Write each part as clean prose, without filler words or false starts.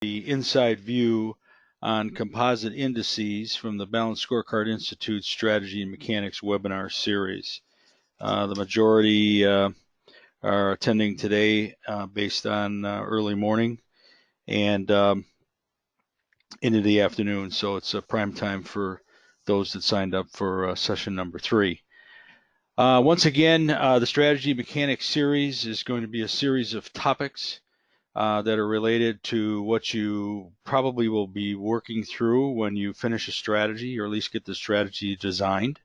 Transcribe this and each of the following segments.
the inside view on composite indices from the Balanced Scorecard Institute Strategy and Mechanics webinar series. The majority are attending today based on early morning and into the afternoon, so it's a prime time for those that signed up for session number 3. Once again, the Strategy Mechanics series is going to be a series of topics that are related to what you probably will be working through when you finish a strategy, or at least get the strategy designed.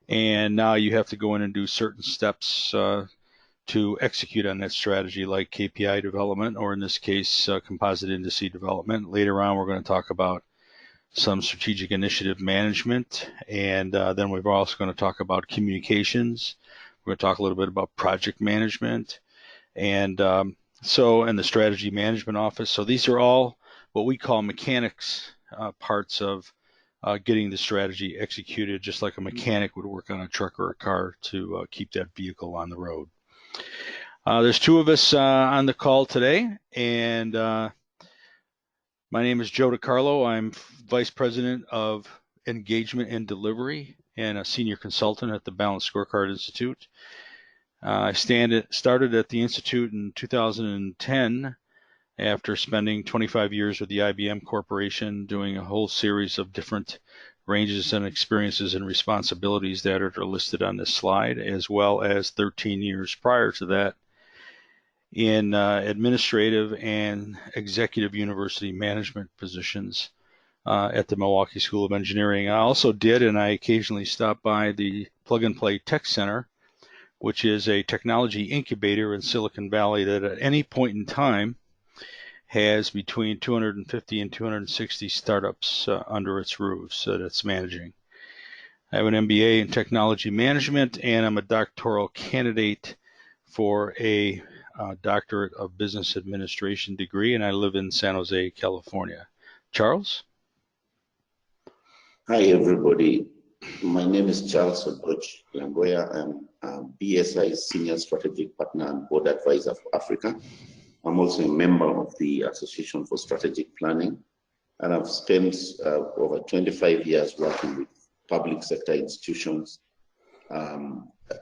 And now you have to go in and do certain steps to execute on that strategy, like KPI development, or in this case, composite indice development. Later on, we're going to talk about some strategic initiative management, and then we're also going to talk about communications. We're going to talk a little bit about project management, and the strategy management office. So these are all what we call mechanics parts of getting the strategy executed, just like a mechanic would work on a truck or a car to keep that vehicle on the road. There's 2 of us on the call today, and my name is Joe DiCarlo. I'm Vice President of Engagement and Delivery and a Senior Consultant at the Balanced Scorecard Institute. I started at the Institute in 2010 after spending 25 years with the IBM Corporation, doing a whole series of different ranges and experiences and responsibilities that are listed on this slide, as well as 13 years prior to that in administrative and executive university management positions at the Milwaukee School of Engineering. I also did, and I occasionally stop by, the Plug and Play Tech Center, which is a technology incubator in Silicon Valley that at any point in time has between 250 and 260 startups under its roofs that it's managing. I have an MBA in technology management, and I'm a doctoral candidate for a doctorate of business administration degree, and I live in San Jose, California. Charles? Hi, everybody. My name is Charles Ogoch Langoya. I'm BSI's Senior Strategic Partner and Board Advisor for Africa. I'm also a member of the Association for Strategic Planning, and I've spent over 25 years working with public sector institutions,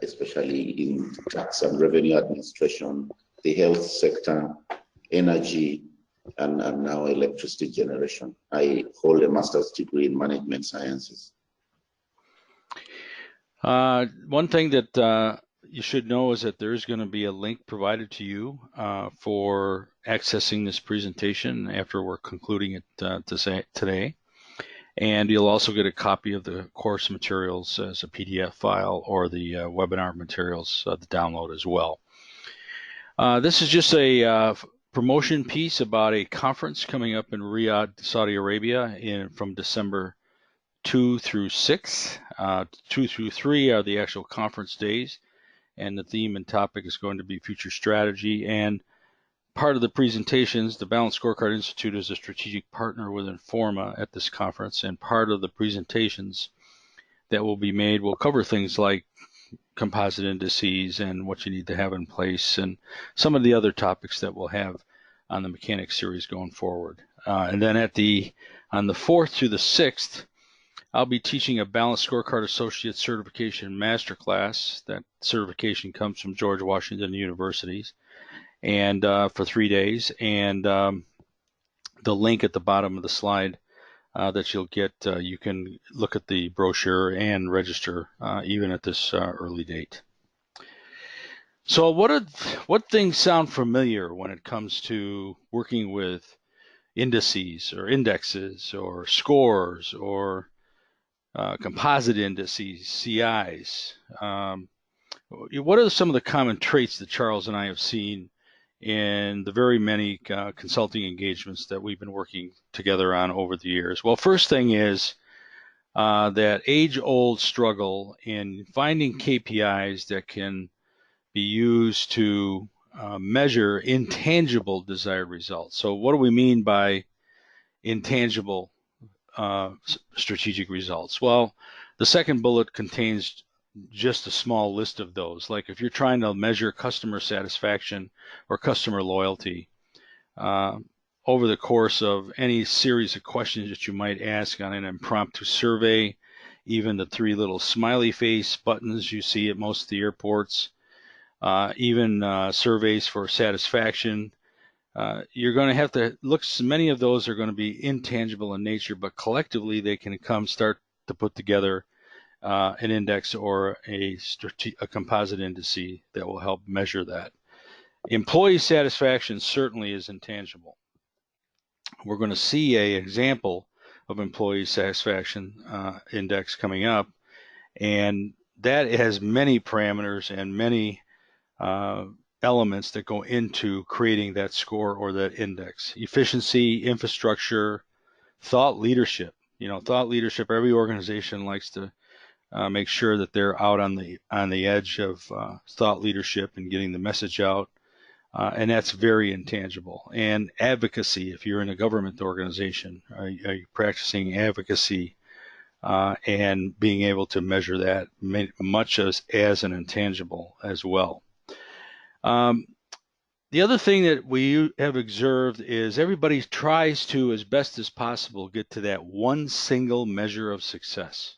especially in tax and revenue administration, the health sector, energy, and now electricity generation. I hold a master's degree in management sciences. One thing that you should know is that there is going to be a link provided to you for accessing this presentation after we're concluding it today. And you'll also get a copy of the course materials as a PDF file, or the webinar materials, the download as well. This is just a promotion piece about a conference coming up in Riyadh, Saudi Arabia from December 2 through 6. 2 through 3 are the actual conference days, and the theme and topic is going to be future strategy. And part of the presentations, the Balanced Scorecard Institute is a strategic partner with Informa at this conference, and part of the presentations that will be made will cover things like composite indices and what you need to have in place, and some of the other topics that we'll have on the mechanics series going forward. And then on the 4th through the 6th, I'll be teaching a Balanced Scorecard Associate Certification Masterclass. That certification comes from George Washington University, and for 3 days. And the link at the bottom of the slide that you'll get, you can look at the brochure and register even at this early date. So what things sound familiar when it comes to working with indices or indexes or scores or composite indices, CIs? What are some of the common traits that Charles and I have seen in the very many consulting engagements that we've been working together on over the years? Well, first thing is that age-old struggle in finding KPIs that can be used to measure intangible desired results. So what do we mean by intangible strategic results? Well, the second bullet contains just a small list of those. Like if you're trying to measure customer satisfaction or customer loyalty, over the course of any series of questions that you might ask on an impromptu survey, even the 3 little smiley face buttons you see at most of the airports, even surveys for satisfaction. You're going to have to look, many of those are going to be intangible in nature, but collectively they can start to put together an index or a composite indice that will help measure that. Employee satisfaction certainly is intangible. We're going to see an example of employee satisfaction index coming up, and that has many parameters and many elements that go into creating that score or that index. Efficiency, infrastructure, thought leadership. Thought leadership, every organization likes to make sure that they're out on the edge of thought leadership and getting the message out. And that's very intangible. And advocacy, if you're in a government organization, are you practicing advocacy and being able to measure that much as an intangible as well. The other thing that we have observed is everybody tries to, as best as possible, get to that one single measure of success.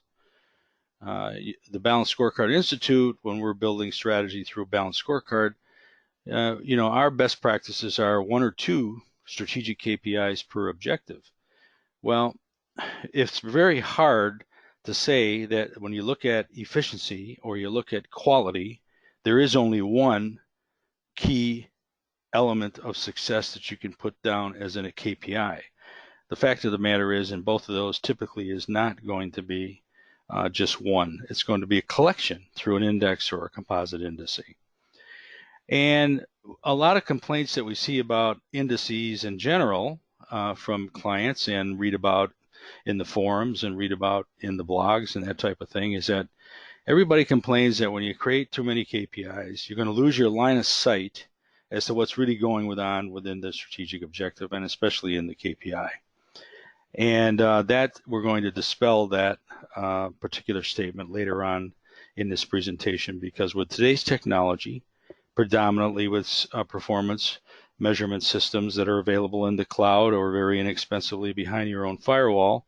The Balanced Scorecard Institute, when we're building strategy through a Balanced Scorecard, our best practices are 1 or 2 strategic KPIs per objective. Well, it's very hard to say that when you look at efficiency or you look at quality, there is only one key element of success that you can put down as in a KPI. The fact of the matter is, in both of those, typically is not going to be just one. It's going to be a collection through an index or a composite indice. And a lot of complaints that we see about indices in general from clients and read about in the forums and read about in the blogs and that type of thing is that everybody complains that when you create too many KPIs, you're going to lose your line of sight as to what's really going on within the strategic objective and especially in the KPI. And that we're going to dispel that particular statement later on in this presentation, because with today's technology, predominantly with performance measurement systems that are available in the cloud or very inexpensively behind your own firewall,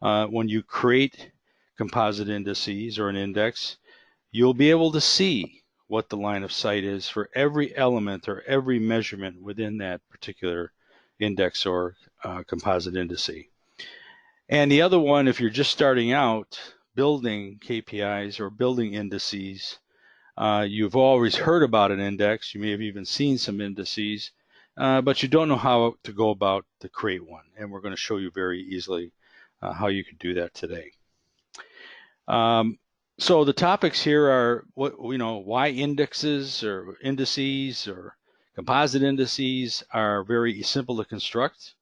when you create composite indices or an index, you'll be able to see what the line of sight is for every element or every measurement within that particular index or composite indice. And the other one, if you're just starting out building KPIs or building indices, you've always heard about an index. You may have even seen some indices, but you don't know how to go about to create one. And we're going to show you very easily how you can do that today. So the topics here are why indexes or indices or composite indices are very simple to construct,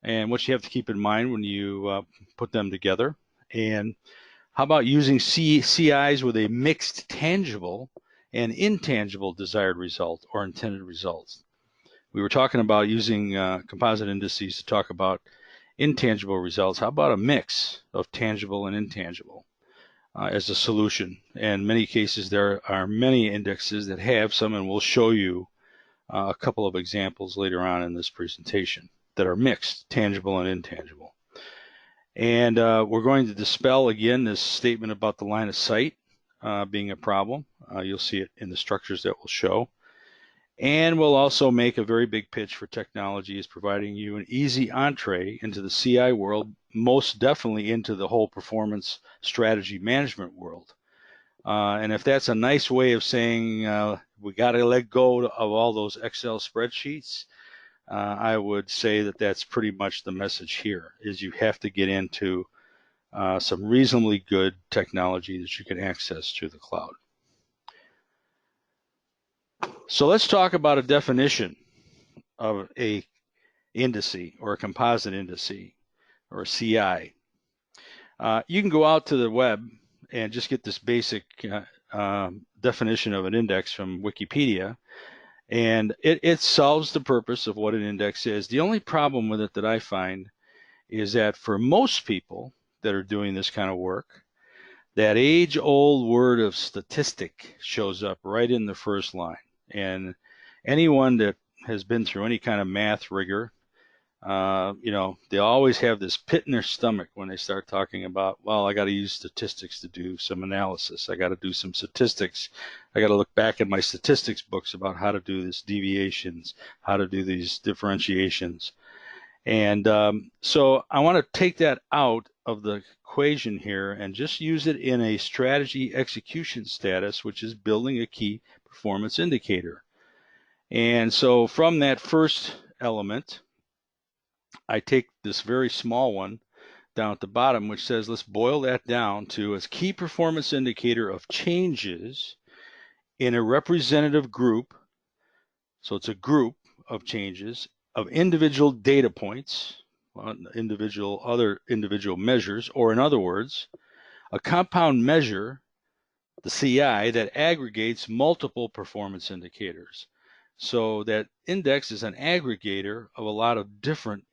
and what you have to keep in mind when you put them together. And how about using CIs with a mixed tangible and intangible desired result or intended results? We were talking about using composite indices to talk about intangible results. How about a mix of tangible and intangible as a solution? In many cases, there are many indexes that have some, and we'll show you a couple of examples later on in this presentation that are mixed, tangible and intangible. And we're going to dispel again this statement about the line of sight being a problem. You'll see it in the structures that we'll show. And we'll also make a very big pitch for technology as providing you an easy entree into the CI world, most definitely into the whole performance strategy management world. And if that's a nice way of saying we got to let go of all those Excel spreadsheets, I would say that that's pretty much the message here, is you have to get into some reasonably good technology that you can access through the cloud. So let's talk about a definition of a indice or a composite indice or a CI. You can go out to the web and just get this basic definition of an index from Wikipedia, and it solves the purpose of what an index is. The only problem with it that I find is that for most people that are doing this kind of work, that age-old word of statistic shows up right in the first line. And anyone that has been through any kind of math rigor You know, they always have this pit in their stomach when they start talking about, well, I got to use statistics to do some analysis. I got to do some statistics. I got to look back at my statistics books about how to do this deviations, how to do these differentiations. And so I want to take that out of the equation here and just use it in a strategy execution status, which is building a key performance indicator. And so from that first element, I take this very small one down at the bottom, which says, let's boil that down to a key performance indicator of changes in a representative group. So it's a group of changes of individual data points, other individual measures, or in other words, a compound measure, the CI, that aggregates multiple performance indicators. So that index is an aggregator of a lot of different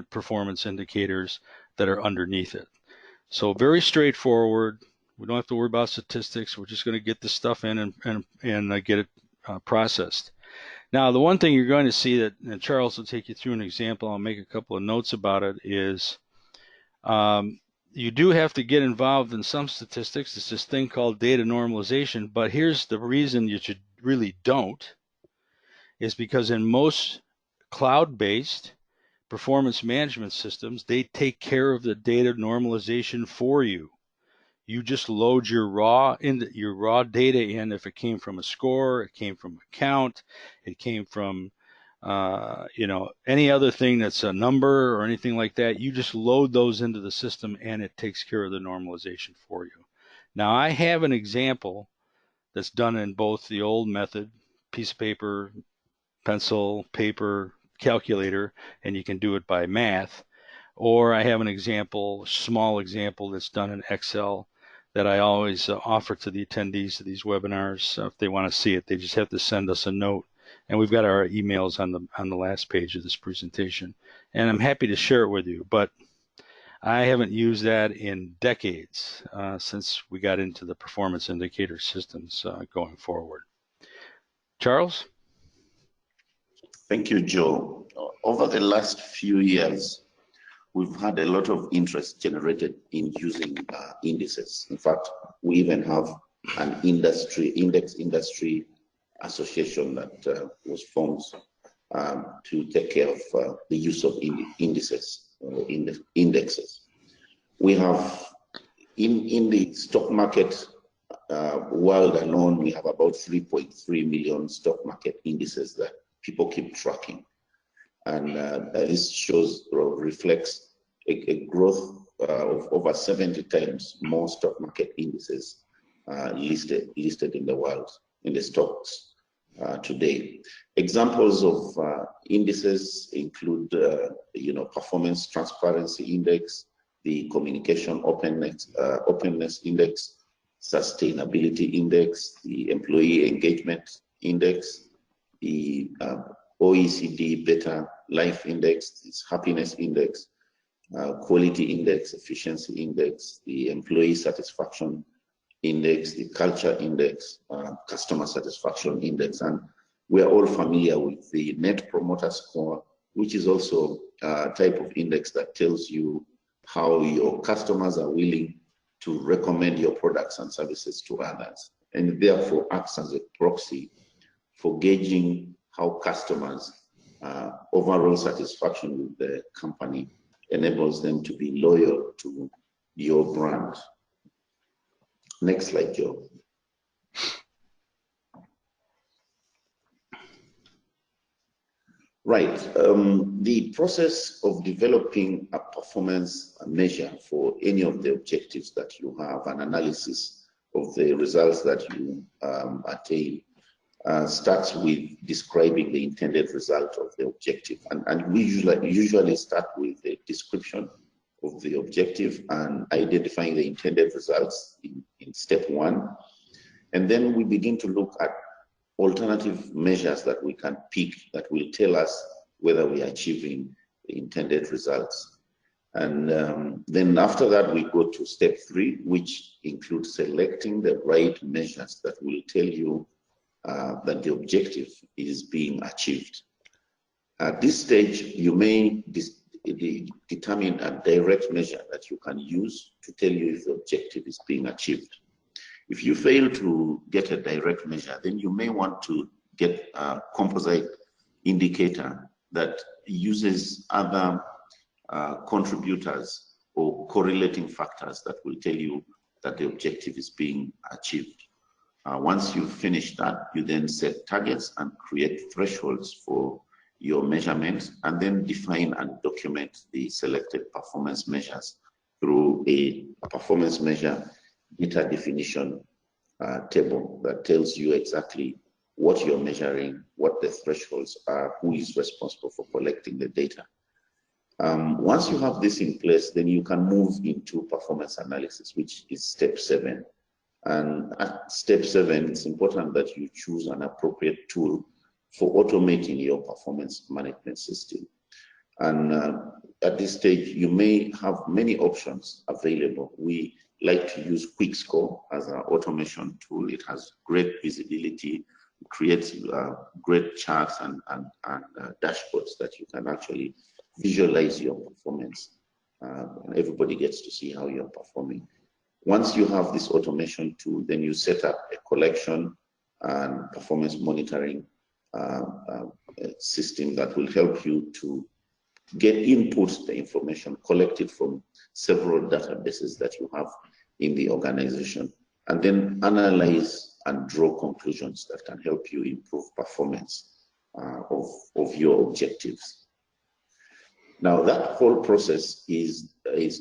performance indicators that are underneath it. So very straightforward. We don't have to worry about statistics. We're just going to get this stuff in and get it processed. Now, the one thing you're going to see that, and Charles will take you through an example, I'll make a couple of notes about it, is you do have to get involved in some statistics. It's this thing called data normalization, but here's the reason you should really don't, is because in most cloud-based performance management systems, they take care of the data normalization for you. You just load your raw data in. If it came from a score, it came from a count, it came from you know, any other thing that's a number or anything like that, you just load those into the system and it takes care of the normalization for you. Now, I have an example that's done in both the old method, piece of paper, pencil, paper, calculator, and you can do it by math, or I have an example, small example that's done in Excel that I always offer to the attendees of these webinars. If they want to see it, they just have to send us a note. And we've got our emails on the last page of this presentation. And I'm happy to share it with you, but I haven't used that in decades since we got into the performance indicator systems going forward. Charles? Thank you, Joe. Over the last few years, we've had a lot of interest generated in using indices. In fact, we even have an index industry association that was formed to take care of the use of indexes. We have in the stock market world alone, we have about 3.3 million stock market indices that people keep tracking. And this shows or reflects a growth of over 70 times more stock market indices listed in the world, in the stocks today. Examples of indices include, Performance Transparency Index, the Communication Openness Index, Sustainability Index, the Employee Engagement Index, the OECD Better Life Index, its Happiness Index, Quality Index, Efficiency Index, the Employee Satisfaction Index, the Culture Index, Customer Satisfaction Index, and we are all familiar with the Net Promoter Score, which is also a type of index that tells you how your customers are willing to recommend your products and services to others, and therefore acts as a proxy for gauging how customers' overall satisfaction with the company enables them to be loyal to your brand. Next slide, Joe. Right. The process of developing a performance measure for any of the objectives that you have, an analysis of the results that you attain, starts with describing the intended result of the objective. And we usually start with a description of the objective and identifying the intended results in step one. And then we begin to look at alternative measures that we can pick that will tell us whether we are achieving the intended results. And then after that, we go to step three, which includes selecting the right measures that will tell you that the objective is being achieved. At this stage, you may determine a direct measure that you can use to tell you if the objective is being achieved. If you fail to get a direct measure, then you may want to get a composite indicator that uses other contributors or correlating factors that will tell you that the objective is being achieved. Once you finish that, you then set targets and create thresholds for your measurements, and then define and document the selected performance measures through a performance measure data definition table that tells you exactly what you're measuring, what the thresholds are, who is responsible for collecting the data. Once you have this in place, then you can move into performance analysis, which is step 7. And at step 7, it's important that you choose an appropriate tool for automating your performance management system. And at this stage, you may have many options available. We like to use QuickScore as an automation tool. It has great visibility, creates great charts and dashboards that you can actually visualize your performance. And everybody gets to see how you're performing. Once you have this automation tool, then you set up a collection and performance monitoring system that will help you to get input, the information collected from several databases that you have in the organization, and then analyze and draw conclusions that can help you improve performance of your objectives. Now, that whole process is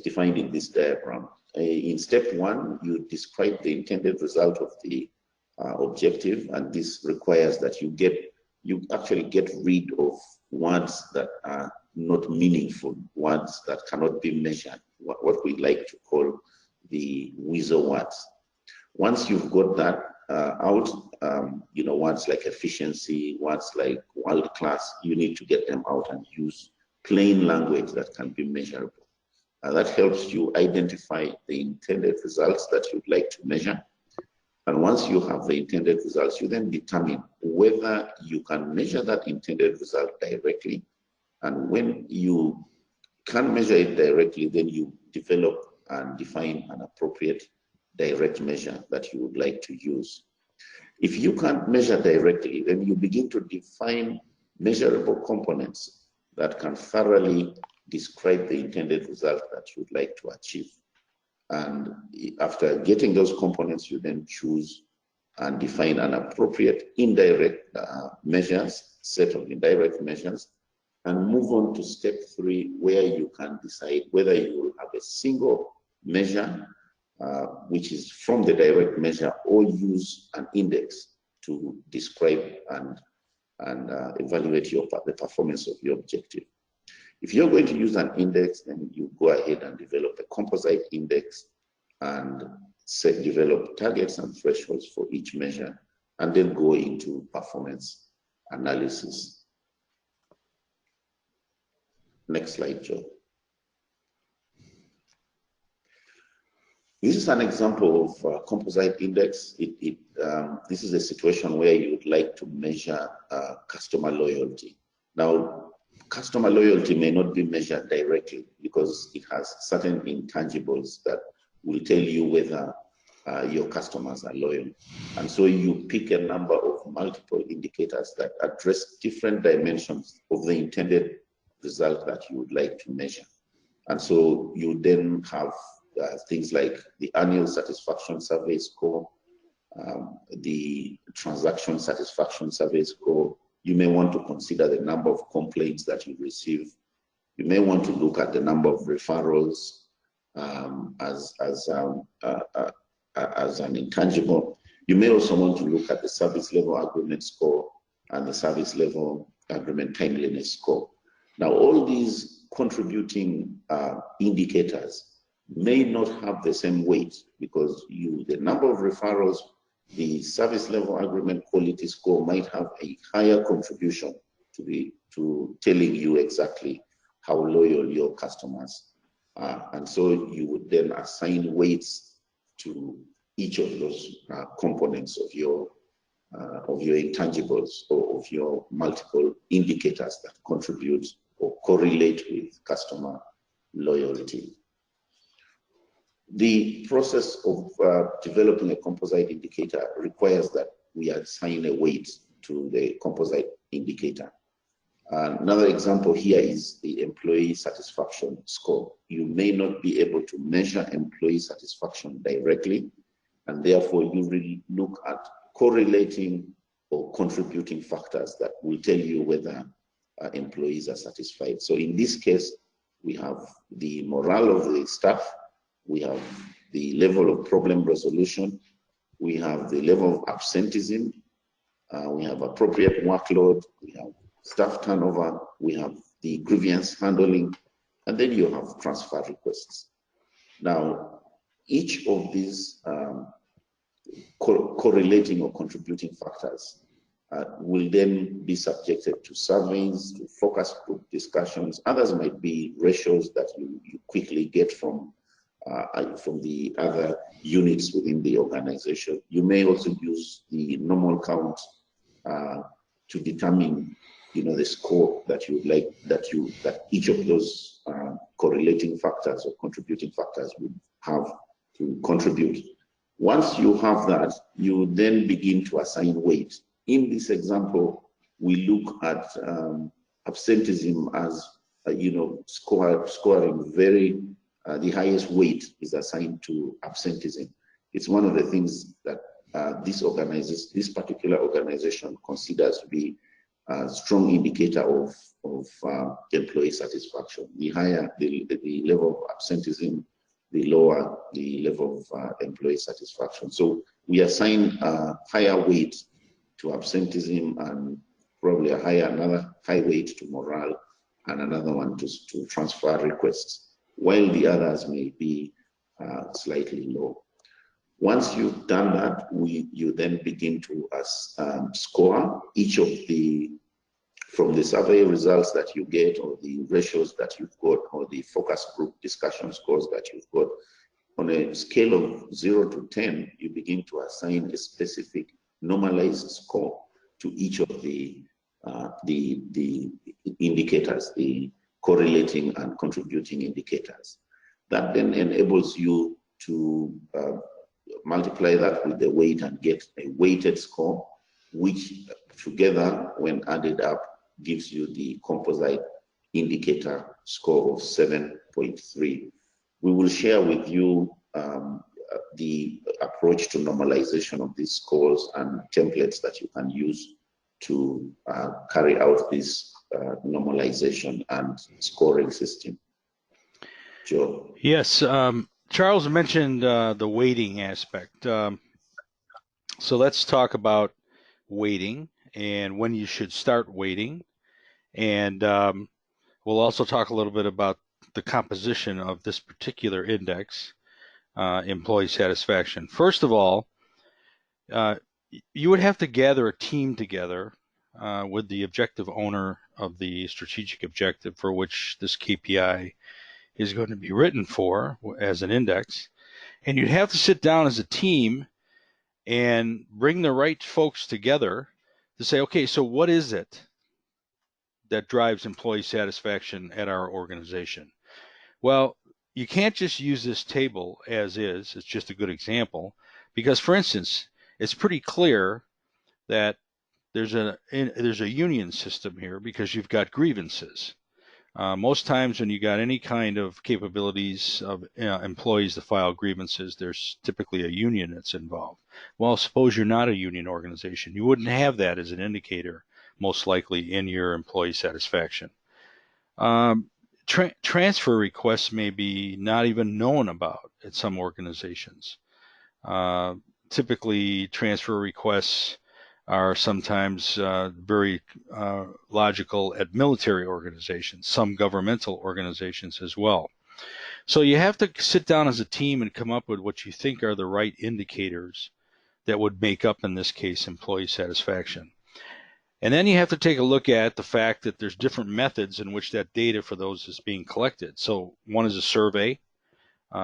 defined in this diagram. In step 1, you describe the intended result of the objective, and this requires that you actually get rid of words that are not meaningful, words that cannot be measured, what we like to call the WISO words. Once you've got that out, words like efficiency, words like world class, you need to get them out and use plain language that can be measurable. That helps you identify the intended results that you'd like to measure. And once you have the intended results, you then determine whether you can measure that intended result directly. And when you can measure it directly, then you develop and define an appropriate direct measure that you would like to use. If you can't measure directly, then you begin to define measurable components that can thoroughly describe the intended result that you'd like to achieve. And after getting those components, you then choose and define an appropriate indirect measures, set of indirect measures, and move on to step 3, where you can decide whether you will have a single measure, which is from the direct measure, or use an index to describe and evaluate the performance of your objective. If you're going to use an index, then you go ahead and develop a composite index and develop targets and thresholds for each measure, and then go into performance analysis. Next slide, Joe. This is an example of a composite index. This is a situation where you would like to measure customer loyalty. Now, customer loyalty may not be measured directly because it has certain intangibles that will tell you whether your customers are loyal. And so you pick a number of multiple indicators that address different dimensions of the intended result that you would like to measure. And so you then have things like the annual satisfaction survey score, the transaction satisfaction survey score. You may want to consider the number of complaints that you receive. You may want to look at the number of referrals as an intangible. You may also want to look at the service level agreement score and the service level agreement timeliness score. Now, all these contributing indicators may not have the same weight because the number of referrals, the service level agreement quality score might have a higher contribution to telling you exactly how loyal your customers are. And so you would then assign weights to each of those components of your of your intangibles or of your multiple indicators that contribute or correlate with customer loyalty. The process of developing a composite indicator requires that we assign a weight to the composite indicator. Another example here is the employee satisfaction score. You may not be able to measure employee satisfaction directly, and therefore you really look at correlating or contributing factors that will tell you whether employees are satisfied. So in this case, we have the morale of the staff, we have the level of problem resolution, we have the level of absenteeism, we have appropriate workload, we have staff turnover, we have the grievance handling, and then you have transfer requests. Now, each of these correlating or contributing factors will then be subjected to surveys, to focus group discussions. Others might be ratios that you quickly get from the other units within the organization. You may also use the normal count to determine, the score that you would like, that each of those correlating factors or contributing factors would have to contribute. Once you have that, you then begin to assign weight. In this example, we look at absenteeism as, scoring very, the highest weight is assigned to absenteeism. It's one of the things that this particular organization considers to be a strong indicator of employee satisfaction. The higher the level of absenteeism, the lower the level of employee satisfaction. So we assign a higher weight to absenteeism and probably another high weight to morale and another one to transfer requests, while the others may be slightly low. Once you've done that, you then begin to score each of from the survey results that you get, or the ratios that you've got, or the focus group discussion scores that you've got. On a scale of 0 to 10, you begin to assign a specific normalized score to each of the indicators, the correlating and contributing indicators. That then enables you to multiply that with the weight and get a weighted score, which together, when added up, gives you the composite indicator score of 7.3. We will share with you the approach to normalization of these scores and templates that you can use to carry out this normalization and scoring system. Joe? Yes, Charles mentioned the weighting aspect. So let's talk about weighting and when you should start weighting. And we'll also talk a little bit about the composition of this particular index, employee satisfaction. First of all, you would have to gather a team together with the objective owner of the strategic objective for which this KPI is going to be written for as an index. And you'd have to sit down as a team and bring the right folks together to say, okay, so what is it that drives employee satisfaction at our organization? Well, you can't just use this table as is. It's just a good example because, for instance, it's pretty clear that there's a union system here because you've got grievances. Most times when you got any kind of capabilities of employees to file grievances, there's typically a union that's involved. Well, suppose you're not a union organization. You wouldn't have that as an indicator, most likely, in your employee satisfaction. Transfer requests may be not even known about at some organizations. Typically, transfer requests are sometimes very logical at military organizations, some governmental organizations as well. So you have to sit down as a team and come up with what you think are the right indicators that would make up, in this case, employee satisfaction. And then you have to take a look at the fact that there's different methods in which that data for those is being collected. So one is a survey.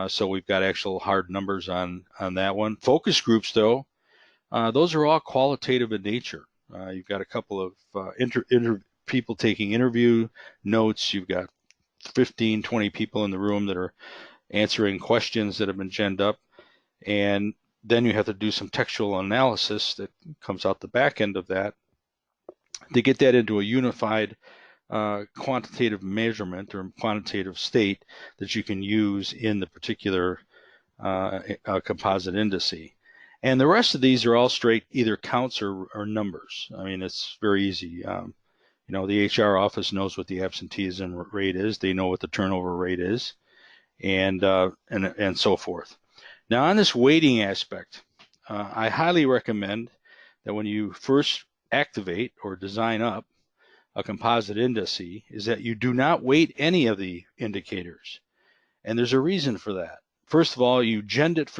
So we've got actual hard numbers on that one. Focus groups, though, those are all qualitative in nature. You've got a couple of people taking interview notes. You've got 15, 20 people in the room that are answering questions that have been genned up. And then you have to do some textual analysis that comes out the back end of that to get that into a unified quantitative measurement or quantitative state that you can use in the particular composite indice. And the rest of these are all straight either counts or numbers. I mean, it's very easy. The HR office knows what the absenteeism rate is. They know what the turnover rate is, and so forth. Now, on this weighting aspect, I highly recommend that when you first activate or design up a composite indice, is that you do not weight any of the indicators. And there's a reason for that. First of all, you've genned it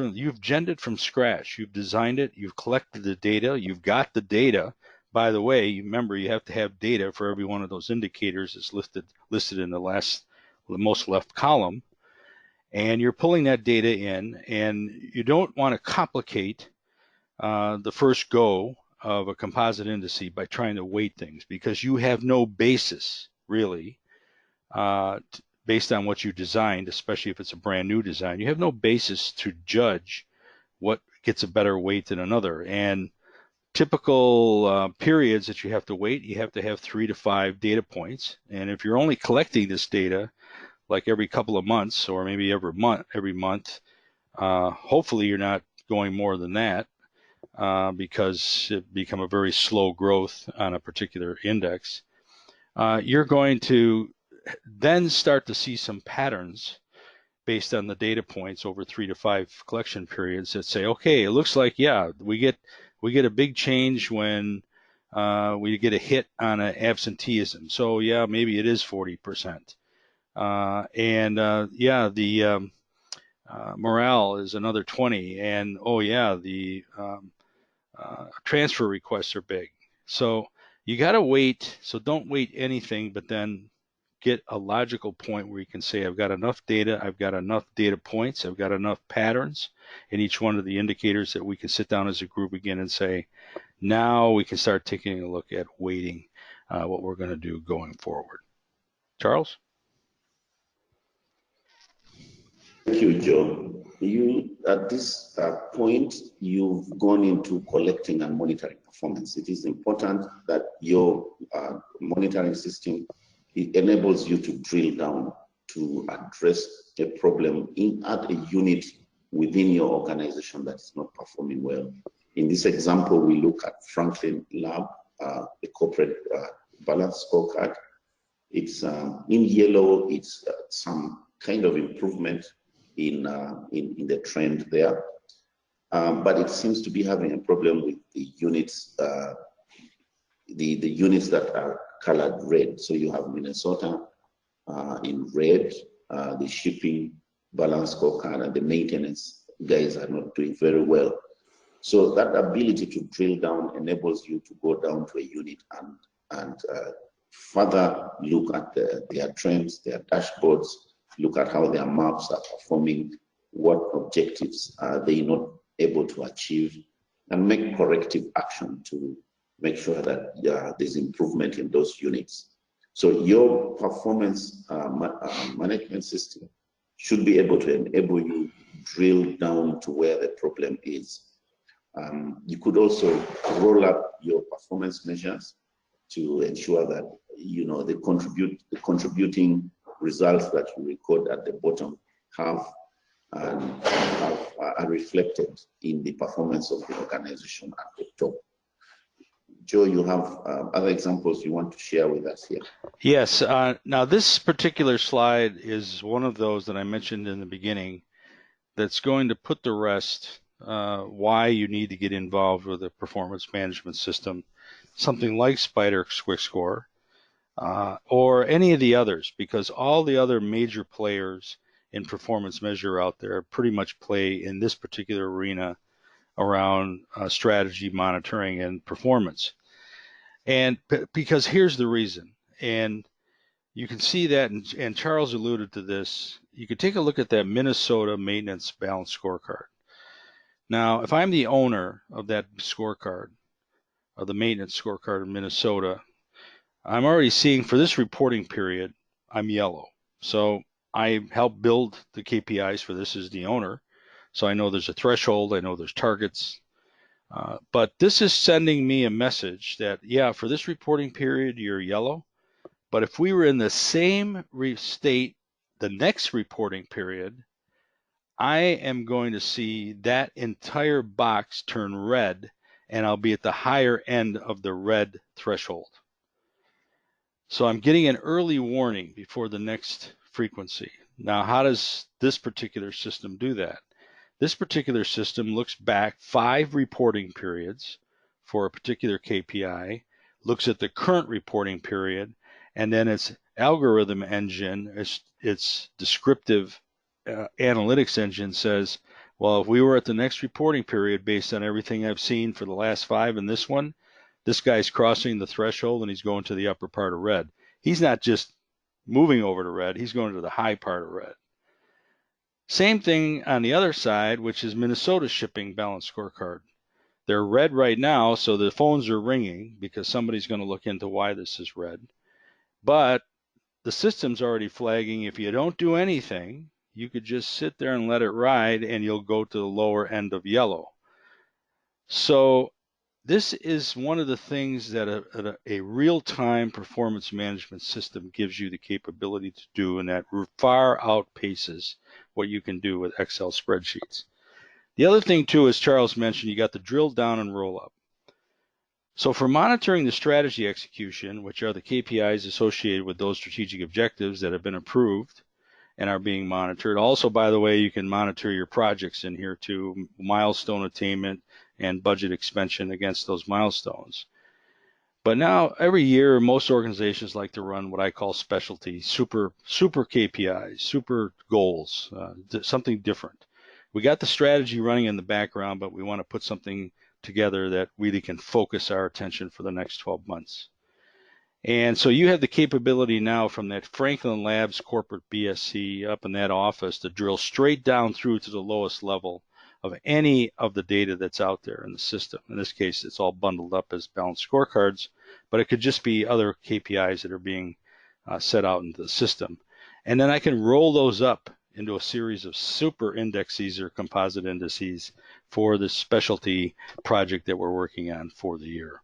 from scratch. You've designed it, you've collected the data, you've got the data. By the way, remember you have to have data for every one of those indicators that's listed in the most left column. And you're pulling that data in, and you don't want to complicate the first go of a composite indice by trying to weight things, because you have no basis really based on what you designed, especially if it's a brand new design. You have no basis to judge what gets a better weight than another. And typical periods that you have to weight, you have to have 3 to 5 data points. And if you're only collecting this data like every couple of months or maybe every month, hopefully you're not going more than that, because it become a very slow growth on a particular index. You're going to then start to see some patterns based on the data points over 3 to 5 collection periods that say, okay, it looks like, yeah, we get a big change when we get a hit on an absenteeism. So yeah, maybe it is 40%. The morale is another 20, and oh yeah, the transfer requests are big. So you got to wait. So don't wait anything, but then get a logical point where you can say, I've got enough data, I've got enough data points, I've got enough patterns in each one of the indicators that we can sit down as a group again and say, now we can start taking a look at weighting what we're going to do going forward. Charles? Thank you, Joe. At this point, you've gone into collecting and monitoring performance. It is important that your monitoring system, it enables you to drill down to address a problem at a unit within your organization that is not performing well. In this example, we look at Franklin Lab, the corporate balance scorecard. It's in yellow. It's some kind of improvement in the trend there, but it seems to be having a problem with the units, the units that are colored red. So you have Minnesota in red, the shipping balance scorecard and the maintenance guys are not doing very well. So that ability to drill down enables you to go down to a unit and further look at their trends, their dashboards, look at how their maps are performing, what objectives are they not able to achieve, and make corrective action to make sure that there's improvement in those units. So your performance management system should be able to enable you drill down to where the problem is. You could also roll up your performance measures to ensure that the contributing results that you record at the bottom are reflected in the performance of the organization at the top. Joe, you have other examples you want to share with us here? Yes. Now, this particular slide is one of those that I mentioned in the beginning that's going to put to rest why you need to get involved with a performance management system, something like Spider QuickScore, or any of the others, because all the other major players in performance measure out there pretty much play in this particular arena around strategy, monitoring, and performance. And because here's the reason, and you can see that, and Charles alluded to this, you could take a look at that Minnesota maintenance balance scorecard. Now, if I'm the owner of that scorecard, of the maintenance scorecard in Minnesota, I'm already seeing for this reporting period, I'm yellow. So I help build the KPIs for this as the owner. So I know there's a threshold, I know there's targets. But this is sending me a message that, yeah, for this reporting period, you're yellow. But if we were in the same state the next reporting period, I am going to see that entire box turn red, and I'll be at the higher end of the red threshold. So I'm getting an early warning before the next frequency. Now, how does this particular system do that? This particular system looks back 5 reporting periods for a particular KPI, looks at the current reporting period, and then its algorithm engine, its descriptive analytics engine says, well, if we were at the next reporting period based on everything I've seen for the last 5 and this one, this guy's crossing the threshold and he's going to the upper part of red. He's not just moving over to red, he's going to the high part of red. Same thing on the other side, which is Minnesota shipping balance scorecard. They're red right now, so the phones are ringing because somebody's going to look into why this is red. But the system's already flagging if you don't do anything, you could just sit there and let it ride and you'll go to the lower end of yellow. So this is one of the things that a real-time performance management system gives you the capability to do, and that far outpaces what you can do with Excel spreadsheets. The other thing too, as Charles mentioned, you got the drill down and roll up. So for monitoring the strategy execution, which are the KPIs associated with those strategic objectives that have been approved and are being monitored. Also, by the way, you can monitor your projects in here too, milestone attainment and budget expansion against those milestones. But now every year, most organizations like to run what I call specialty, super KPIs, super goals, something different. We got the strategy running in the background, but we want to put something together that really can focus our attention for the next 12 months. And so you have the capability now from that Franklin Labs corporate BSC up in that office to drill straight down through to the lowest level of any of the data that's out there in the system. In this case, it's all bundled up as balanced scorecards, but it could just be other KPIs that are being set out into the system. And then I can roll those up into a series of super indexes or composite indices for the specialty project that we're working on for the year.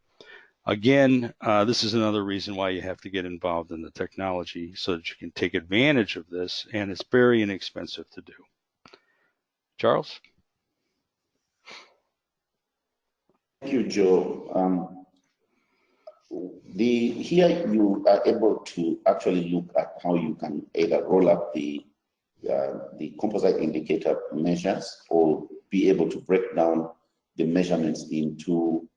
Again, this is another reason why you have to get involved in the technology so that you can take advantage of this, and it's very inexpensive to do. Charles? Thank you, Joe. Here you are able to actually look at how you can either roll up the composite indicator measures or be able to break down the measurements into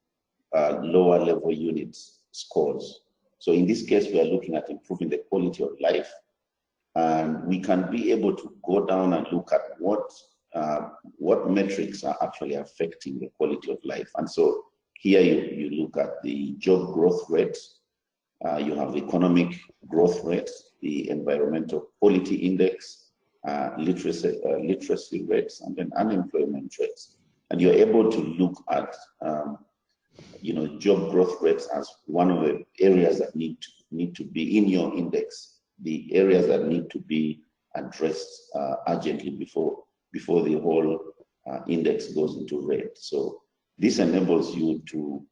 lower level units scores. So in this case, we are looking at improving the quality of life, and we can be able to go down and look at what metrics are actually affecting the quality of life. And so here you look at the job growth rate, you have the economic growth rate, the environmental quality index, literacy rates, and then unemployment rates. And you're able to look at job growth rates as one of the areas that need to be in your index, the areas that need to be addressed urgently before the whole index goes into red. So this enables you to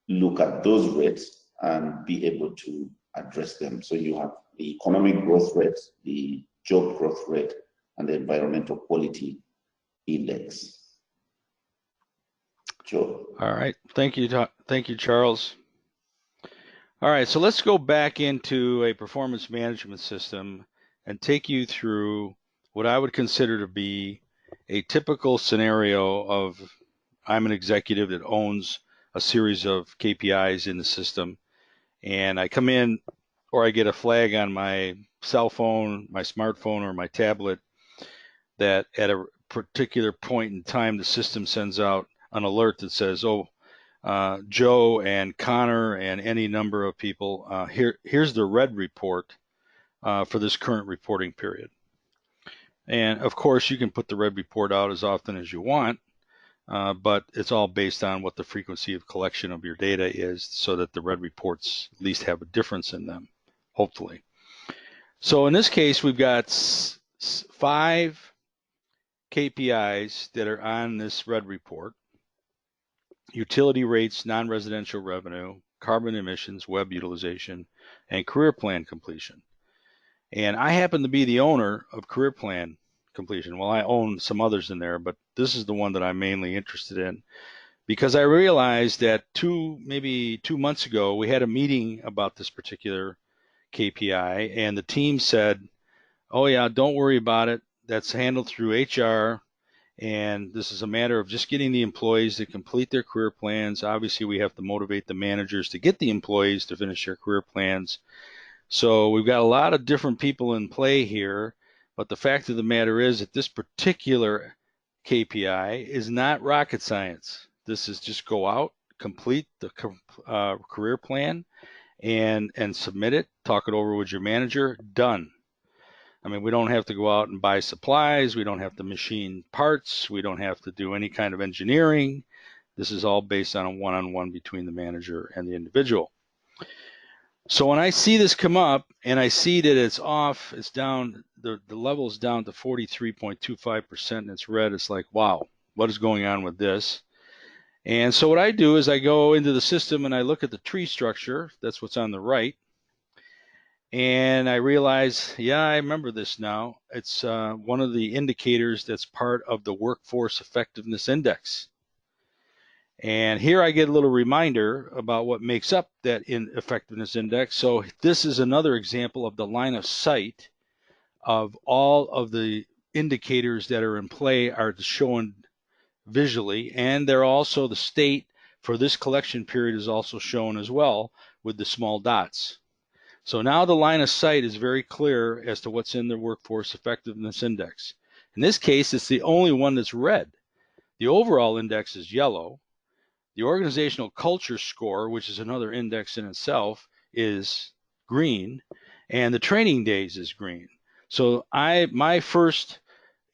look at those rates and be able to address them. So you have the economic growth rate, the job growth rate, and the environmental quality index. Joe. All right. Thank you, Charles. All right, so let's go back into a performance management system and take you through what I would consider to be a typical scenario of I'm an executive that owns a series of KPIs in the system, and I come in or I get a flag on my cell phone, my smartphone, or my tablet that at a particular point in time, the system sends out an alert that says, Joe and Connor and any number of people, here's the red report for this current reporting period. And of course, you can put the red report out as often as you want. but it's all based on what the frequency of collection of your data is, so that the red reports at least have a difference in them, hopefully. So in this case, we've got 5 KPIs that are on this red report: utility rates, non-residential revenue, carbon emissions, web utilization, and career plan completion. And I happen to be the owner of career plan completion. Well, I own some others in there, but this is the one that I'm mainly interested in, because I realized that maybe 2 months ago, we had a meeting about this particular KPI, and the team said, oh yeah, don't worry about it. That's handled through HR. And this is a matter of just getting the employees to complete their career plans. Obviously, we have to motivate the managers to get the employees to finish their career plans. So we've got a lot of different people in play here. But the fact of the matter is that this particular KPI is not rocket science. This is just go out, complete the career plan, and submit it, talk it over with your manager, done. I mean, we don't have to go out and buy supplies. We don't have to machine parts. We don't have to do any kind of engineering. This is all based on a one-on-one between the manager and the individual. So when I see this come up and I see that it's off, it's down, the level is down to 43.25% and it's red, it's like, wow, what is going on with this? And so what I do is I go into the system and I look at the tree structure. That's what's on the right. And I realize, yeah, I remember this now. It's one of the indicators that's part of the Workforce Effectiveness Index. And here I get a little reminder about what makes up that effectiveness index. So this is another example of the line of sight of all of the indicators that are in play are shown visually, and they're also the state for this collection period is also shown as well with the small dots. So now the line of sight is very clear as to what's in the Workforce Effectiveness Index. In this case, it's the only one that's red. The overall index is yellow. The organizational culture score, which is another index in itself, is green, and the training days is green. So my first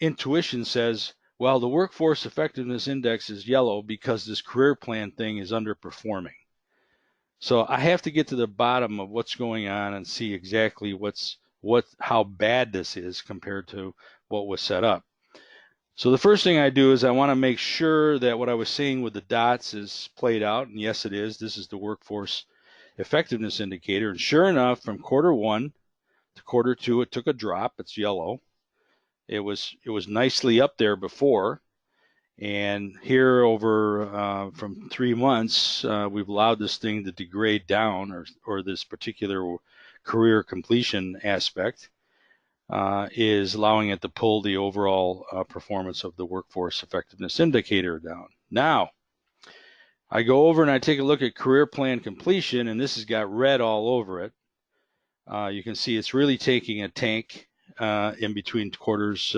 intuition says, well, the Workforce Effectiveness Index is yellow because this career plan thing is underperforming. So I have to get to the bottom of what's going on and see exactly how bad this is compared to what was set up. So the first thing I do is I want to make sure that what I was seeing with the dots is played out, and yes, it is. This is the Workforce Effectiveness Indicator, and sure enough, from Q1 to Q2, it took a drop. It's yellow. It was nicely up there before. And here over from 3 months, we've allowed this thing to degrade down, or this particular career completion aspect is allowing it to pull the overall performance of the Workforce Effectiveness Indicator down. Now, I go over and I take a look at career plan completion, and this has got red all over it. You can see it's really taking a tank in between quarters,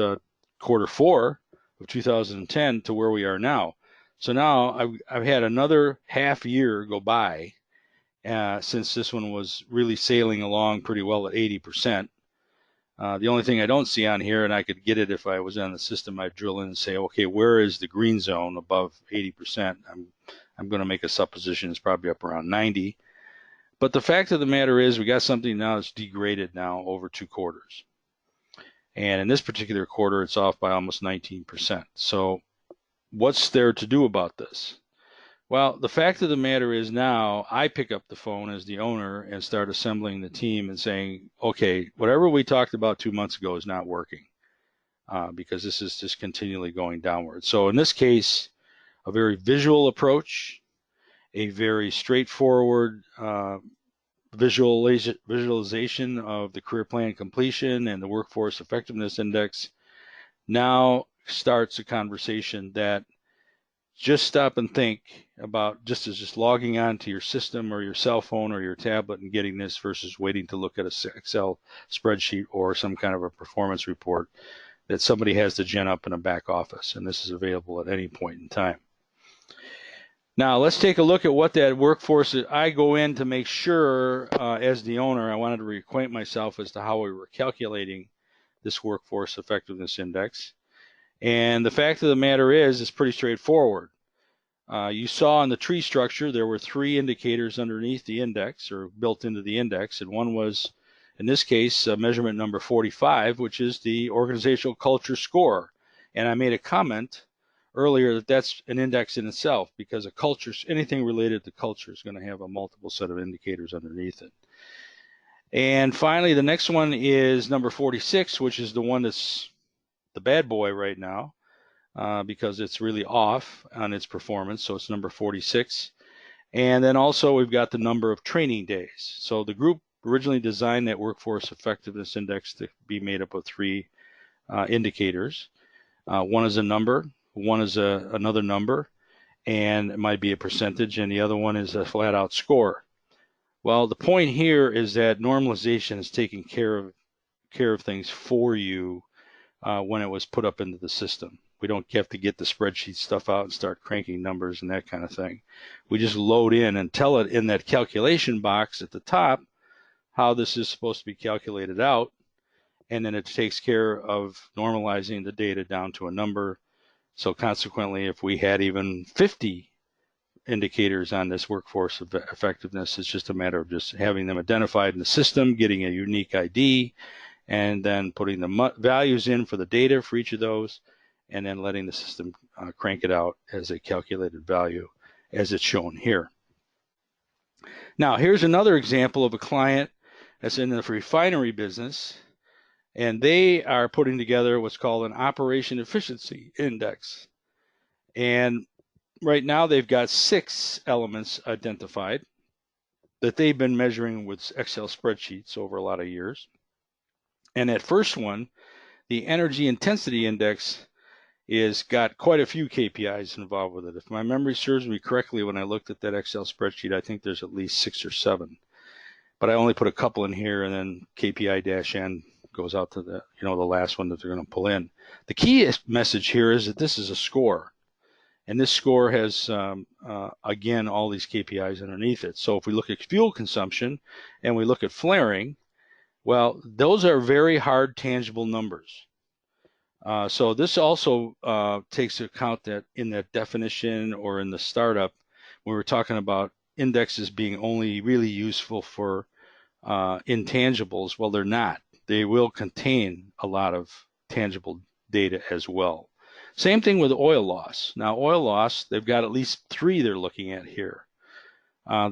Q4 of 2010 to where we are now. So now I've had another half year go by since this one was really sailing along pretty well at 80%. The only thing I don't see on here, and I could get it if I was on the system, I'd drill in and say, okay, where is the green zone above 80%? I'm going to make a supposition it's probably up around 90. But the fact of the matter is we got something now that's degraded now over 2 quarters. And in this particular quarter, it's off by almost 19%. So what's there to do about this? Well, the fact of the matter is now I pick up the phone as the owner and start assembling the team and saying, okay, whatever we talked about 2 months ago is not working because this is just continually going downward. So in this case, a very visual approach, a very straightforward visualization of the career plan completion and the Workforce Effectiveness Index now starts a conversation that just stop and think about just logging on to your system or your cell phone or your tablet and getting this versus waiting to look at an Excel spreadsheet or some kind of a performance report that somebody has to gen up in a back office, and this is available at any point in time. Now let's take a look at what that workforce is. I go in to make sure as the owner, I wanted to reacquaint myself as to how we were calculating this Workforce Effectiveness Index. And the fact of the matter is, it's pretty straightforward. You saw in the tree structure, there were 3 indicators underneath the index or built into the index. And one was, in this case, measurement number 45, which is the organizational culture score. And I made a comment earlier that that's an index in itself, because a culture, anything related to culture, is going to have a multiple set of indicators underneath it. And finally, the next one is number 46, which is the one that's the bad boy right now, because it's really off on its performance. So it's number 46. And then also we've got the number of training days. So the group originally designed that workforce effectiveness index to be made up of 3 indicators. One is a number, one is another number, and it might be a percentage, and the other one is a flat out score. Well, the point here is that normalization is taking care of things for you when it was put up into the system. We don't have to get the spreadsheet stuff out and start cranking numbers and that kind of thing. We just load in and tell it in that calculation box at the top how this is supposed to be calculated out, and then it takes care of normalizing the data down to a number. So consequently, if we had even 50 indicators on this workforce effectiveness, it's just a matter of just having them identified in the system, getting a unique ID, and then putting the values in for the data for each of those, and then letting the system crank it out as a calculated value as it's shown here. Now, here's another example of a client that's in the refinery business, and they are putting together what's called an operation efficiency index. And right now they've got 6 elements identified that they've been measuring with Excel spreadsheets over a lot of years. And that first one, the energy intensity index, is got quite a few KPIs involved with it. If my memory serves me correctly, when I looked at that Excel spreadsheet, I think there's at least 6 or 7. But I only put a couple in here, and then KPI-N goes out to the last one that they're going to pull in. The key message here is that this is a score. And this score has, again, all these KPIs underneath it. So if we look at fuel consumption and we look at flaring, well, those are very hard, tangible numbers. So this also takes into account that in that definition or in the startup, when we're talking about indexes being only really useful for intangibles, well, they're not. They will contain a lot of tangible data as well. Same thing with oil loss. Now, oil loss, they've got at least 3 they're looking at here.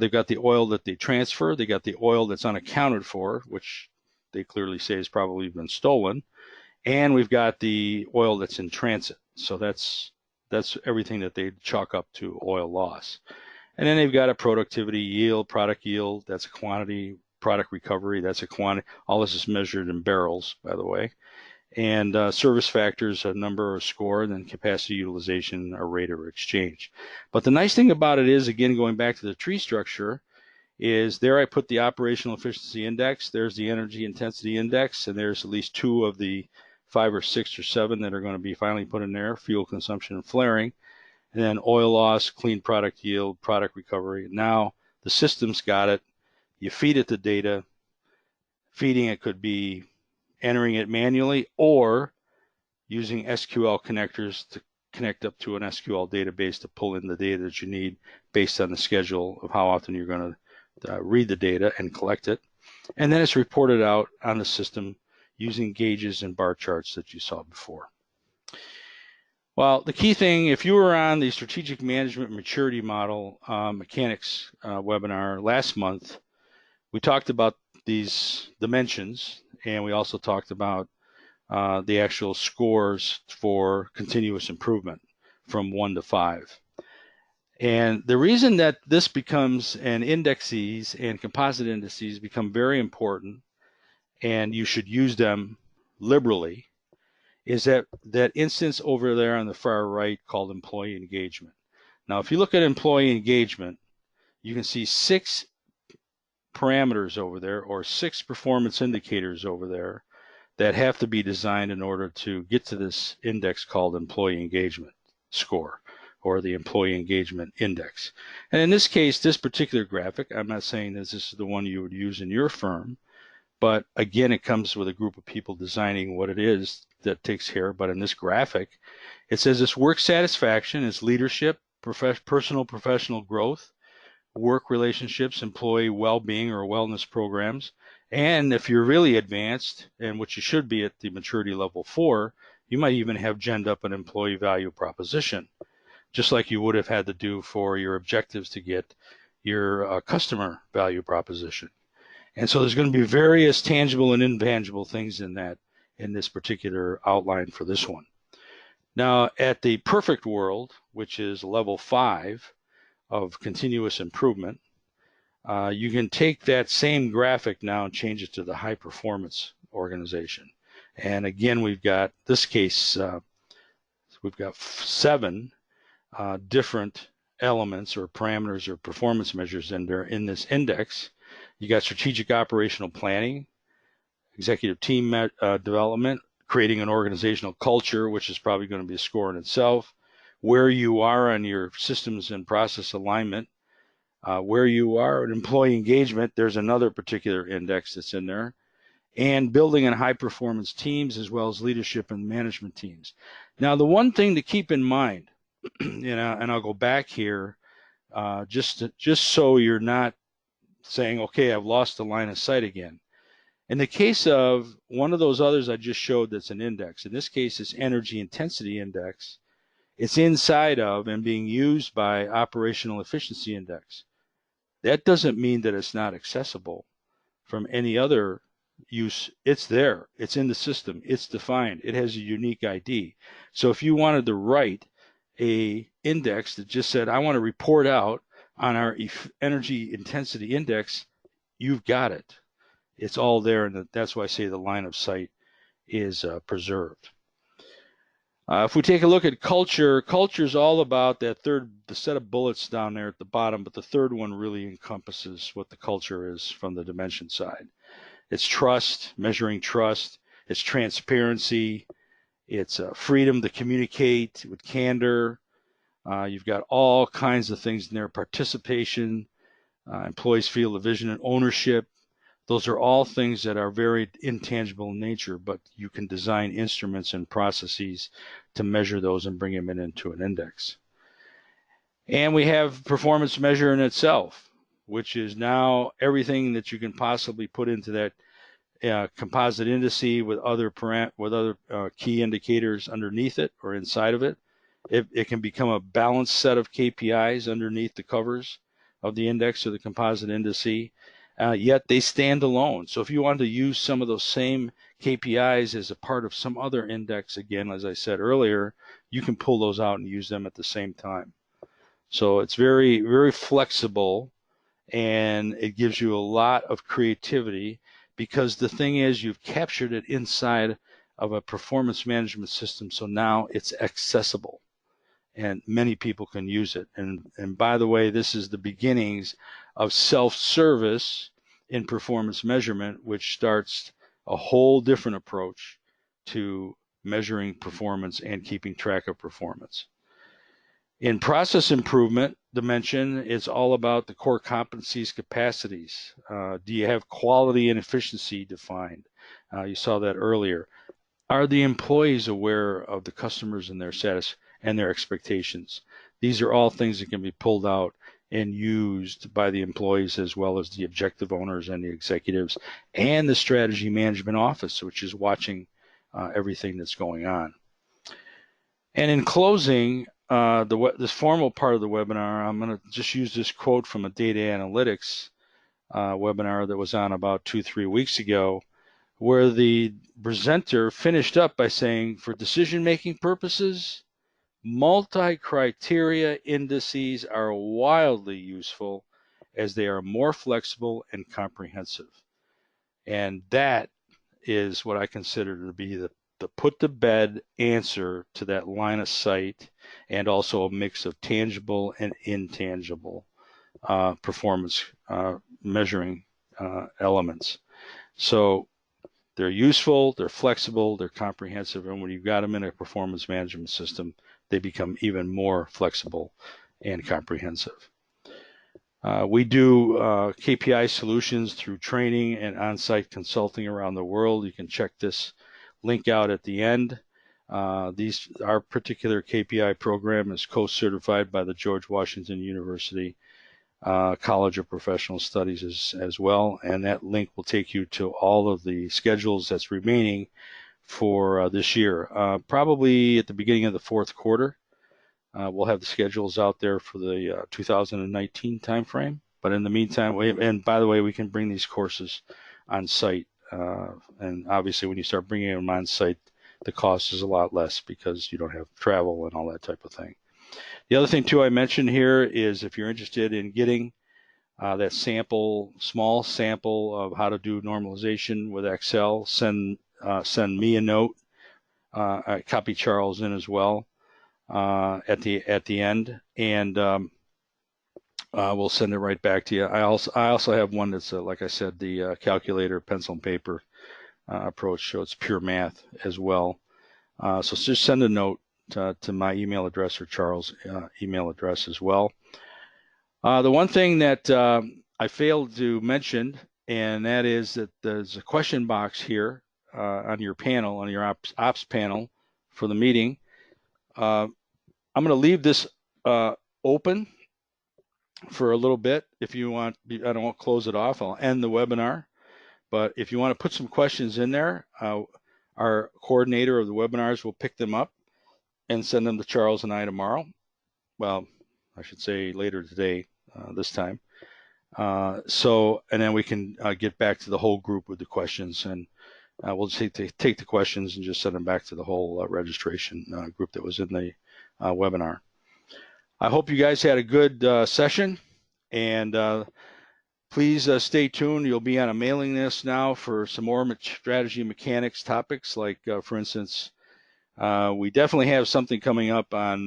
They've got the oil that they transfer. They got the oil that's unaccounted for, which they clearly say has probably been stolen. And we've got the oil that's in transit. So that's everything that they chalk up to oil loss. And then they've got a productivity yield, product yield, that's a quantity, product recovery, that's a quantity. All this is measured in barrels, by the way. And service factors, a number or score, and then capacity utilization or rate of exchange. But the nice thing about it is, again, going back to the tree structure, is there I put the operational efficiency index, there's the energy intensity index, and there's at least 2 of the 5 or 6 or 7 that are going to be finally put in there, fuel consumption and flaring, and then oil loss, clean product yield, product recovery. Now the system's got it. You feed it the data. Feeding it could be entering it manually or using SQL connectors to connect up to an SQL database to pull in the data that you need based on the schedule of how often you're going to read the data and collect it. And then it's reported out on the system using gauges and bar charts that you saw before. Well, the key thing, if you were on the Strategic Management Maturity Model Mechanics webinar last month, we talked about these dimensions, and we also talked about the actual scores for continuous improvement from 1 to 5. And the reason that this becomes, and indexes and composite indices become very important, and you should use them liberally, is that instance over there on the far right called employee engagement. Now, if you look at employee engagement, you can see 6 parameters over there, or 6 performance indicators over there that have to be designed in order to get to this index called employee engagement score, or the employee engagement index. And in this case, this particular graphic, I'm not saying that this is the one you would use in your firm, but again, it comes with a group of people designing what it is that takes care, but in this graphic, it says it's work satisfaction, it's leadership, personal professional growth, work relationships, employee well-being or wellness programs, and if you're really advanced, and which you should be at the maturity level 4, you might even have genned up an employee value proposition, just like you would have had to do for your objectives to get your customer value proposition. And so there's going to be various tangible and intangible things in this particular outline for this one. Now, at the perfect world, which is level 5 of continuous improvement, you can take that same graphic now and change it to the high performance organization. And again, we've got this case, we've got 7 different elements or parameters or performance measures in this index. You got strategic operational planning, executive team development, creating an organizational culture, which is probably going to be a score in itself, where you are on your systems and process alignment, where you are in employee engagement, there's another particular index that's in there, and building and high performance teams as well as leadership and management teams. Now, the one thing to keep in mind, and I'll go back here, just so you're not saying, okay, I've lost the line of sight again. In the case of one of those others I just showed that's an index, in this case it's energy intensity index, it's inside of and being used by operational efficiency index. That doesn't mean that it's not accessible from any other use. It's there, it's in the system, it's defined, it has a unique ID. So if you wanted to write a index that just said, I want to report out on our energy intensity index, you've got it. It's all there, and that's why I say the line of sight is preserved. If we take a look at culture, culture is all about the set of bullets down there at the bottom, but the third one really encompasses what the culture is from the dimension side. It's trust, measuring trust, it's transparency, it's freedom to communicate with candor. You've got all kinds of things in there, participation, employees feel the vision and ownership. Those are all things that are very intangible in nature, but you can design instruments and processes to measure those and bring them into an index. And we have performance measure in itself, which is now everything that you can possibly put into that composite indice with other key indicators underneath it or inside of it. It can become a balanced set of KPIs underneath the covers of the index or the composite indice. Yet they stand alone. So if you want to use some of those same KPIs as a part of some other index, again, as I said earlier, you can pull those out and use them at the same time. So it's very, very flexible, and it gives you a lot of creativity, because the thing is, you've captured it inside of a performance management system, so now it's accessible and many people can use it. And by the way, this is the beginnings of self-service in performance measurement, which starts a whole different approach to measuring performance and keeping track of performance. In process improvement dimension, it's all about the core competencies, capacities. Do you have quality and efficiency defined? You saw that earlier. Are the employees aware of the customers and their status and their expectations? These are all things that can be pulled out and used by the employees, as well as the objective owners and the executives and the strategy management office, which is watching everything that's going on. And in closing, this formal part of the webinar, I'm going to just use this quote from a data analytics webinar that was on about 2-3 weeks ago, where the presenter finished up by saying, for decision-making purposes, multi-criteria indices are wildly useful as they are more flexible and comprehensive. And that is what I consider to be the put-to-bed answer to that line of sight, and also a mix of tangible and intangible performance measuring elements. So they're useful, they're flexible, they're comprehensive, and when you've got them in a performance management system, they become even more flexible and comprehensive. We do KPI Solutions through training and on-site consulting around the world. You can check this link out at the end. Our particular KPI program is co-certified by the George Washington University College of Professional Studies as well, and that link will take you to all of the schedules that's remaining for this year. Probably at the beginning of the fourth quarter, we'll have the schedules out there for the 2019 timeframe. But in the meantime, and by the way, we can bring these courses on site. And obviously, when you start bringing them on site, the cost is a lot less because you don't have travel and all that type of thing. The other thing, too, I mentioned here is if you're interested in getting that small sample of how to do normalization with Excel, send me a note. I copy Charles in as well at the end, and we'll send it right back to you. I also have one that's like I said, the calculator, pencil and paper approach, so it's pure math as well. So just send a note to my email address or Charles' email address as well. The one thing that I failed to mention, and that is that there's a question box here on your panel, on your ops panel for the meeting. I'm going to leave this open for a little bit. If you want, I don't want to close it off. I'll end the webinar. But if you want to put some questions in there, our coordinator of the webinars will pick them up and send them to Charles and I tomorrow. Well, I should say later today, this time. And then we can get back to the whole group with the questions, and we'll just take the questions and just send them back to the whole registration group that was in the webinar. I hope you guys had a good session, and please stay tuned. You'll be on a mailing list now for some more strategy mechanics topics, like, for instance, we definitely have something coming up on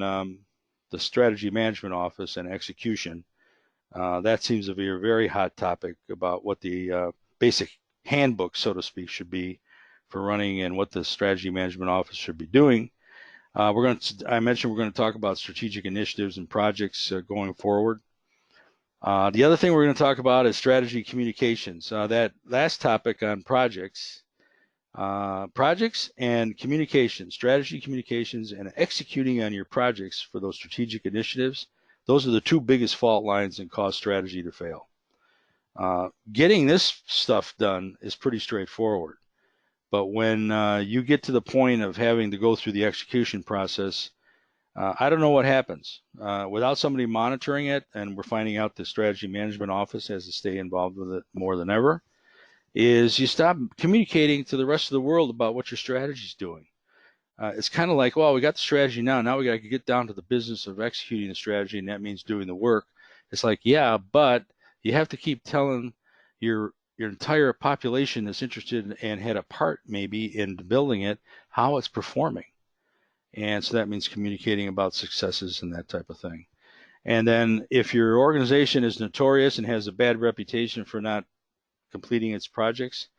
the strategy management office and execution. That seems to be a very hot topic about what the basic handbook, so to speak, should be for running and what the strategy management office should be doing. I mentioned we're going to talk about strategic initiatives and projects going forward. The other thing we're going to talk about is strategy communications. That last topic on projects and communications, strategy communications, and executing on your projects for those strategic initiatives. Those are the two biggest fault lines that cause strategy to fail. Getting this stuff done is pretty straightforward. But when you get to the point of having to go through the execution process, I don't know what happens. Without somebody monitoring it, and we're finding out the strategy management office has to stay involved with it more than ever, is you stop communicating to the rest of the world about what your strategy is doing. It's kind of like, well, we got the strategy now. Now we got to get down to the business of executing the strategy, and that means doing the work. It's like, yeah, but you have to keep telling your entire population that's interested and had a part maybe in building it how it's performing. And so that means communicating about successes and that type of thing. And then if your organization is notorious and has a bad reputation for not completing its projects,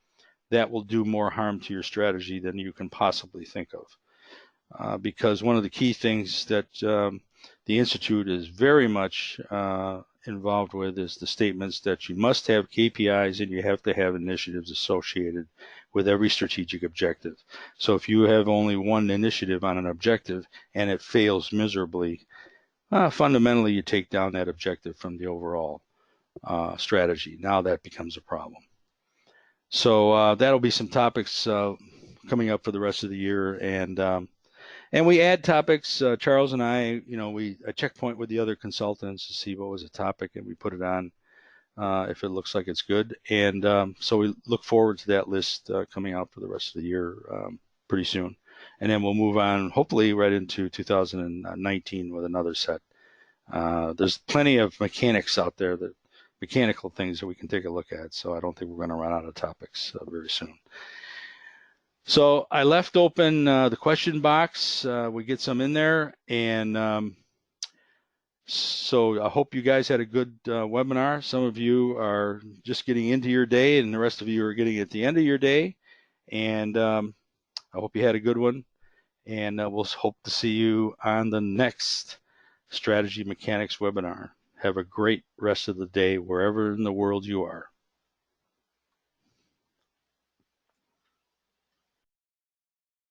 that will do more harm to your strategy than you can possibly think of. Because one of the key things that the Institute is very much involved with is the statements that you must have KPIs and you have to have initiatives associated with every strategic objective. So if you have only one initiative on an objective and it fails miserably, fundamentally you take down that objective from the overall strategy. Now that becomes a problem. So that'll be some topics coming up for the rest of the year, and we add topics. Charles and I, we checkpoint with the other consultants to see what was a topic, and we put it on if it looks like it's good. And so we look forward to that list coming out for the rest of the year pretty soon, and then we'll move on, hopefully, right into 2019 with another set. There's plenty of mechanics out there mechanical things that we can take a look at. So I don't think we're going to run out of topics very soon. So I left open the question box. We get some in there. And so I hope you guys had a good webinar. Some of you are just getting into your day and the rest of you are getting at the end of your day. And I hope you had a good one. And we'll hope to see you on the next Strategy Mechanics webinar. Have a great rest of the day wherever in the world you are.